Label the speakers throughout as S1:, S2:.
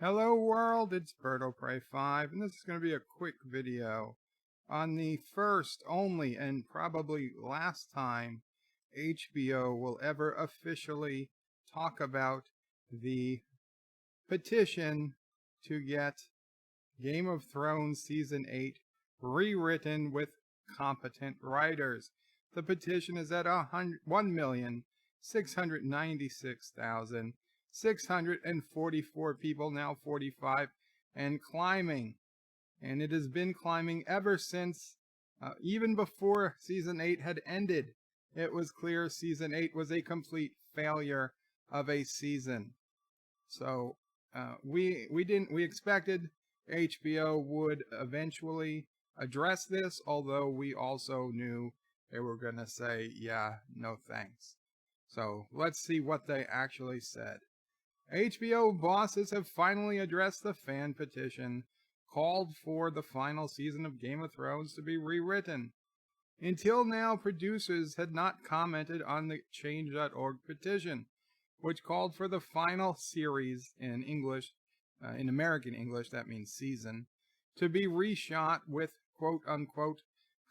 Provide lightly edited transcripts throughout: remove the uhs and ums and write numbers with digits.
S1: Hello world, it's BirdoPrey5, and this is going to be a quick video on the first, only, and probably last time HBO will ever officially talk about the petition to get Game of Thrones Season 8 rewritten with competent writers. The petition is at 1,696,644 people, now 45, and climbing. And it has been climbing ever since, even before Season 8 had ended. It was clear Season 8 was a complete failure of a season. So we expected HBO would eventually address this, although we also knew they were going to say, yeah, no thanks. So let's see what they actually said. HBO bosses have finally addressed the fan petition called for the final season of Game of Thrones to be rewritten. Until now, producers had not commented on the Change.org petition, which called for the final series in English, in American English, that means season, to be reshot with quote-unquote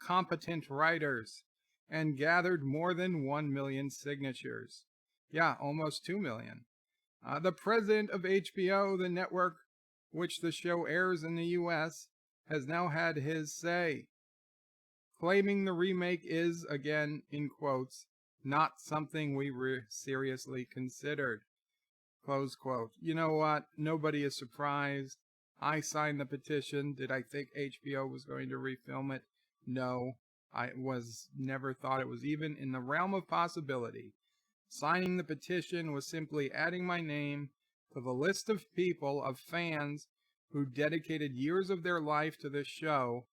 S1: competent writers, and gathered more than 1 million signatures. Yeah, almost 2 million. The president of HBO, the network which the show airs in the US, has now had his say, claiming the remake is, again, in quotes, not something we seriously considered. Close quote. You know what? Nobody is surprised. I signed the petition. Did I think HBO was going to refilm it? No. I never thought it was even in the realm of possibility. Signing the petition was simply adding my name to the list of people, of fans, who dedicated years of their life to this show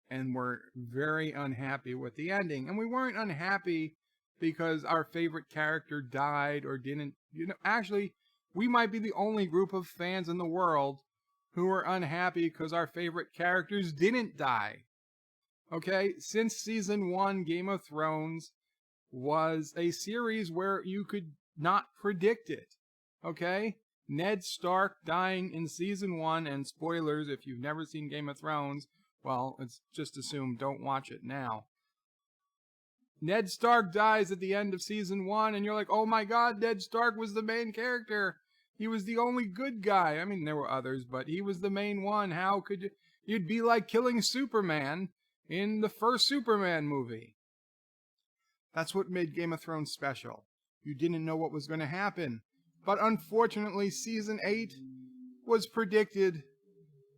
S1: and were very unhappy with the ending. And we weren't unhappy because our favorite character died or didn't. Actually, we might be the only group of fans in the world who are unhappy because our favorite characters didn't die. Okay, since season 1, Game of Thrones was a series where you could not predict it. Okay? Ned Stark dying in season 1, and spoilers if you've never seen Game of Thrones, well, it's just assumed don't watch it now. Ned Stark dies at the end of season 1, and you're like, oh my god, Ned Stark was the main character. He was the only good guy. I mean, there were others, but he was the main one. How could you? You'd be like killing Superman in the first Superman movie. That's what made Game of Thrones special. You didn't know what was going to happen. But unfortunately, season 8 was predicted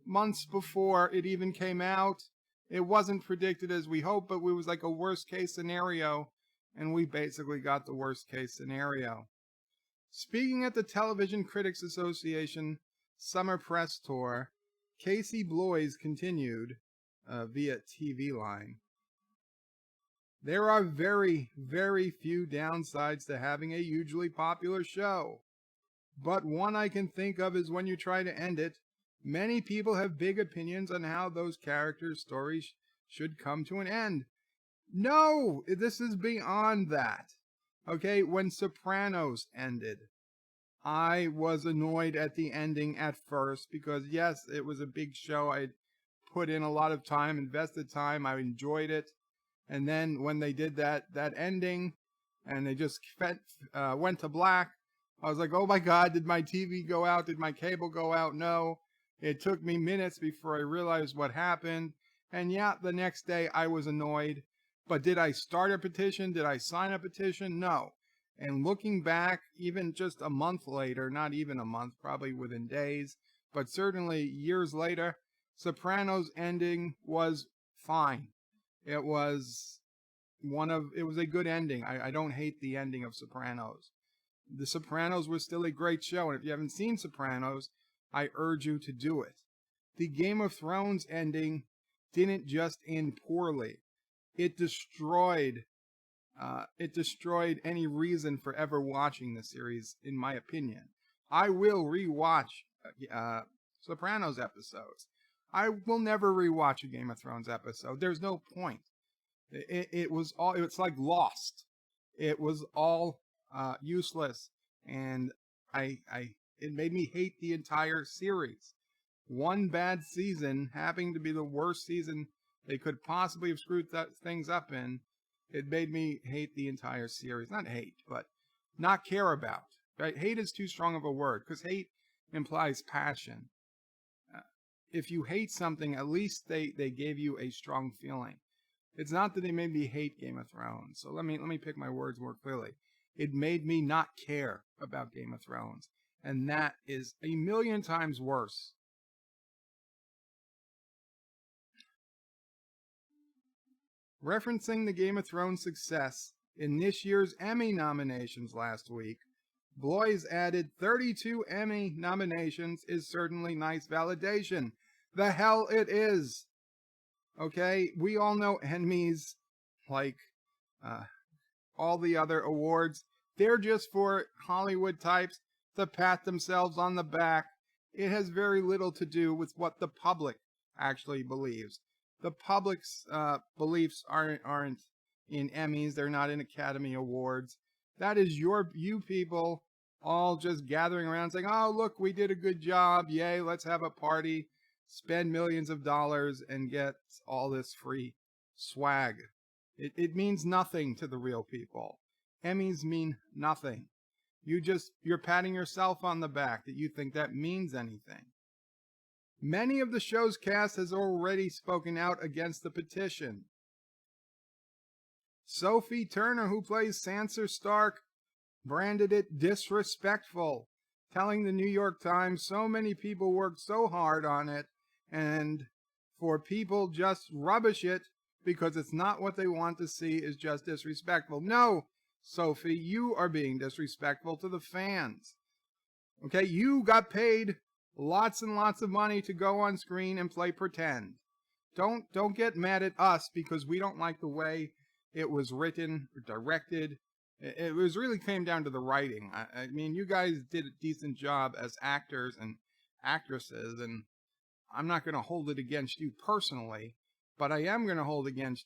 S1: months before it even came out. It wasn't predicted as we hoped, but it was like a worst case scenario, and we basically got the worst case scenario. Speaking at the Television Critics Association Summer Press Tour, Casey Bloys continued via TV Line. There are very, very few downsides to having a hugely popular show. But one I can think of is when you try to end it, many people have big opinions on how those characters' stories should come to an end. No, this is beyond that. Okay, when Sopranos ended, I was annoyed at the ending at first because, yes, it was a big show. I'd put in a lot of time, invested time. I enjoyed it. And then when they did that ending and they just went to black, I was like, oh my God, did my TV go out? Did my cable go out? No. It took me minutes before I realized what happened. And yeah, the next day I was annoyed. But did I start a petition? Did I sign a petition? No. And looking back, even just a month later, not even a month, probably within days, but certainly years later, Sopranos ending was fine. It was a good ending. I don't hate the ending of Sopranos. The Sopranos was still a great show, and if you haven't seen Sopranos, I urge you to do it. The Game of Thrones ending didn't just end poorly. It destroyed any reason for ever watching the series, in my opinion. I will rewatch Sopranos episodes. I will never rewatch a Game of Thrones episode. There's no point. It's like Lost. It was all useless, and it made me hate the entire series. One bad season happening to be the worst season they could possibly have screwed things up in, it made me hate the entire series. Not hate, but not care about. Right? Hate is too strong of a word, because hate implies passion. If you hate something, at least they gave you a strong feeling. It's not that they made me hate Game of Thrones. So let me pick my words more clearly. It made me not care about Game of Thrones. And that is a million times worse. Referencing the Game of Thrones success in this year's Emmy nominations last week, Blois added 32 Emmy nominations is certainly nice validation. The hell it is. Okay, we all know Emmys, like all the other awards, they're just for Hollywood types to pat themselves on the back. It has very little to do with what the public actually believes. The public's beliefs aren't in Emmys. They're not in Academy Awards. That is you people all just gathering around saying, oh, look, we did a good job. Yay, let's have a party, spend millions of dollars, and get all this free swag. It means nothing to the real people. Emmys mean nothing. You're patting yourself on the back that you think that means anything. Many of the show's cast has already spoken out against the petition. Sophie Turner, who plays Sansa Stark, branded it disrespectful, telling the New York Times so many people worked so hard on it, and for people just rubbish it because it's not what they want to see is just disrespectful. No, Sophie, you are being disrespectful to the fans. Okay, you got paid lots and lots of money to go on screen and play pretend. Don't get mad at us because we don't like the way it was written or directed. It was really came down to the writing. I mean, you guys did a decent job as actors and actresses, and I'm not going to hold it against you personally, but I am going to hold against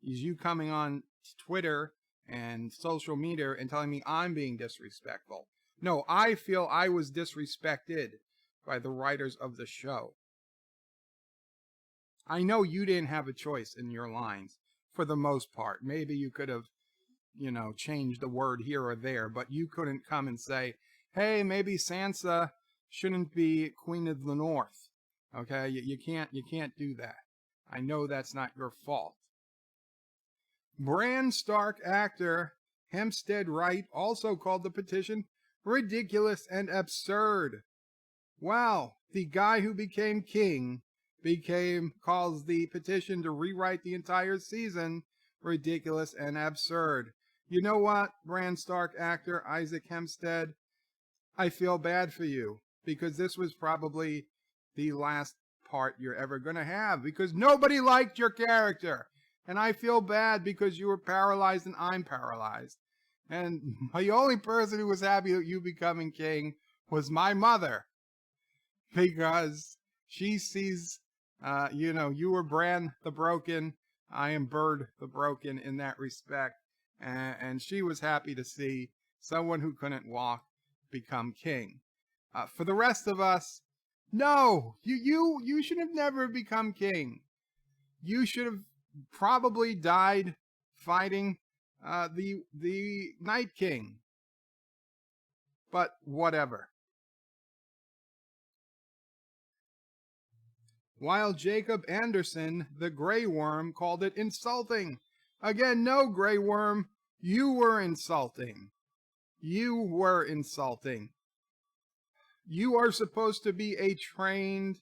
S1: you coming on Twitter and social media and telling me I'm being disrespectful. No, I feel I was disrespected by the writers of the show. I know you didn't have a choice in your lines for the most part. Maybe you could have, changed a word here or there, but you couldn't come and say, hey, maybe Sansa shouldn't be Queen of the North. Okay, you can't do that. I know that's not your fault. Bran Stark actor Hempstead Wright also called the petition ridiculous and absurd. Wow, the guy who became king calls the petition to rewrite the entire season ridiculous and absurd. You know what, Bran Stark actor Isaac Hempstead? I feel bad for you because this was probably the last part you're ever going to have because nobody liked your character. And I feel bad because you were paralyzed and I'm paralyzed. And the only person who was happy that you becoming king was my mother. Because she sees, you were Bran the Broken. I am Bird the Broken in that respect. And she was happy to see someone who couldn't walk become king. For the rest of us, no, you should have never become king. You should have probably died fighting the Night King. But whatever. While Jacob Anderson, the Grey Worm, called it insulting. Again, no, Grey Worm, you were insulting. You were insulting. You are supposed to be a trained,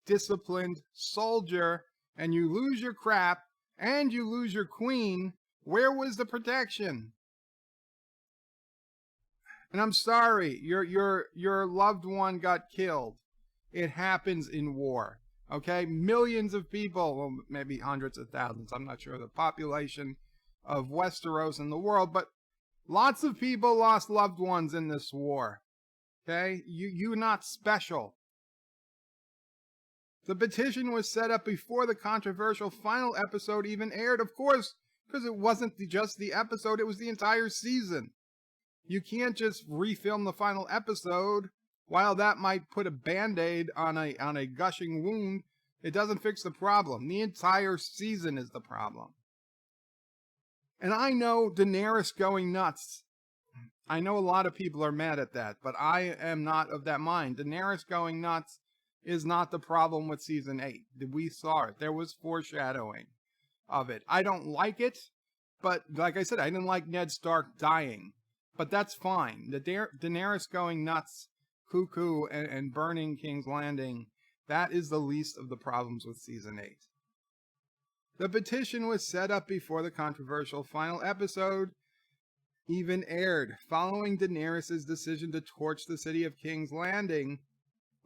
S1: disciplined soldier, and you lose your crap, and you lose your queen. Where was the protection? And I'm sorry, your loved one got killed. It happens in war. Okay, millions of people, well, maybe hundreds of thousands, I'm not sure the population of Westeros in the world, but lots of people lost loved ones in this war. Okay, you're not special. The petition was set up before the controversial final episode even aired, of course, because it wasn't just the episode, it was the entire season. You can't just refilm the final episode while that might put a Band-Aid on a gushing wound, it doesn't fix the problem. The entire season is the problem. And I know Daenerys going nuts. I know a lot of people are mad at that, but I am not of that mind. Daenerys going nuts is not the problem with season 8. We saw it. There was foreshadowing of it. I don't like it, but like I said, I didn't like Ned Stark dying. But that's fine. The Daenerys going nuts, cuckoo, and burning King's Landing, that is the least of the problems with season 8. The petition was set up before the controversial final episode even aired, following Daenerys' decision to torch the city of King's Landing,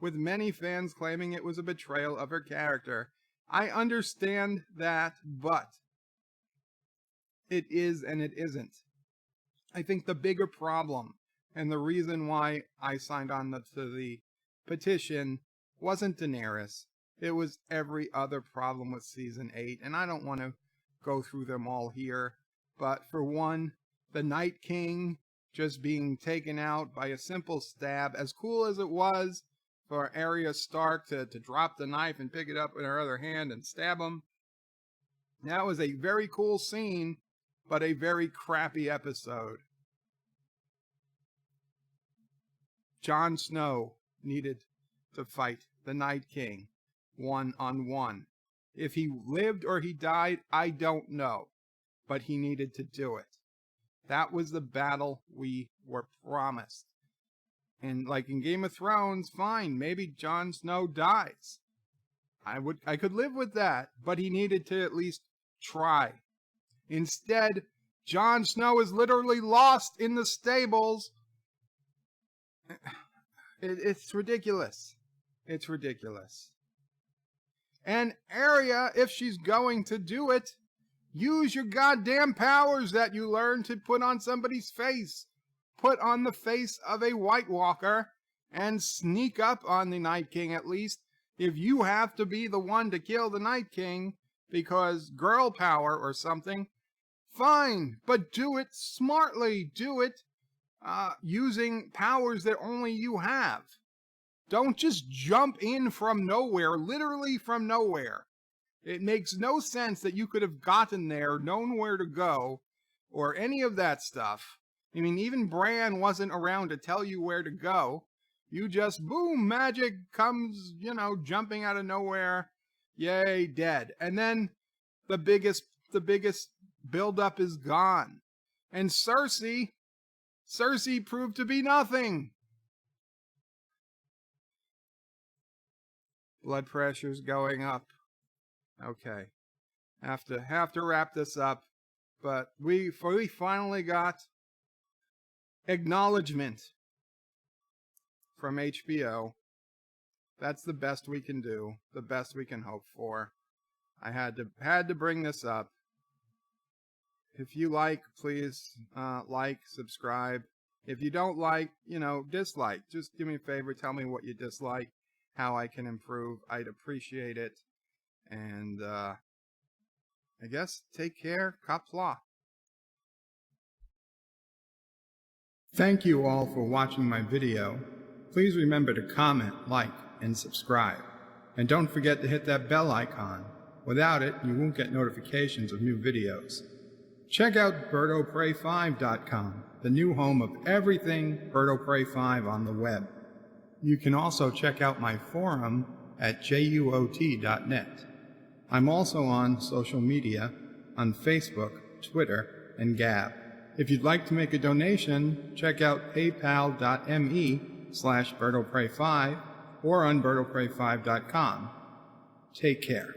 S1: with many fans claiming it was a betrayal of her character. I understand that, but it is and it isn't. I think the bigger problem, and the reason why I signed on to the petition, wasn't Daenerys. It was every other problem with season 8, and I don't want to go through them all here. But for one, the Night King just being taken out by a simple stab, as cool as it was for Arya Stark to drop the knife and pick it up in her other hand and stab him. That was a very cool scene, but a very crappy episode. Jon Snow needed to fight the Night King one-on-one. If he lived or he died, I don't know, but he needed to do it. That was the battle we were promised. And like in Game of Thrones, fine, maybe Jon Snow dies. I could live with that, but he needed to at least try. Instead, Jon Snow is literally lost in the stables. It's ridiculous. It's ridiculous. And Arya, if she's going to do it, use your goddamn powers that you learned to put on somebody's face. Put on the face of a White Walker and sneak up on the Night King at least. If you have to be the one to kill the Night King because girl power or something, fine, but do it smartly. Do it using powers that only you have. Don't just jump in from nowhere, literally from nowhere. It makes no sense that you could have gotten there, known where to go, or any of that stuff. I mean, even Bran wasn't around to tell you where to go. You just, boom, magic comes, jumping out of nowhere. Yay, dead. And then the biggest buildup is gone. And Cersei proved to be nothing. Blood pressure's going up. Okay. Have to wrap this up. But we finally got acknowledgement from HBO. That's the best we can do, the best we can hope for. I had to bring this up. If you like, please like, subscribe. If you don't like, dislike. Just do me a favor, tell me what you dislike, how I can improve. I'd appreciate it. And I guess take care. Qapla. Thank you all for watching my video. Please remember to comment, like, and subscribe. And don't forget to hit that bell icon. Without it, you won't get notifications of new videos. Check out BirdoPrey5.com, the new home of everything BirdoPrey5 on the web. You can also check out my forum at juot.net. I'm also on social media, on Facebook, Twitter, and Gab. If you'd like to make a donation, check out paypal.me/BirdoPrey5 or on BirdoPrey5.com. Take care.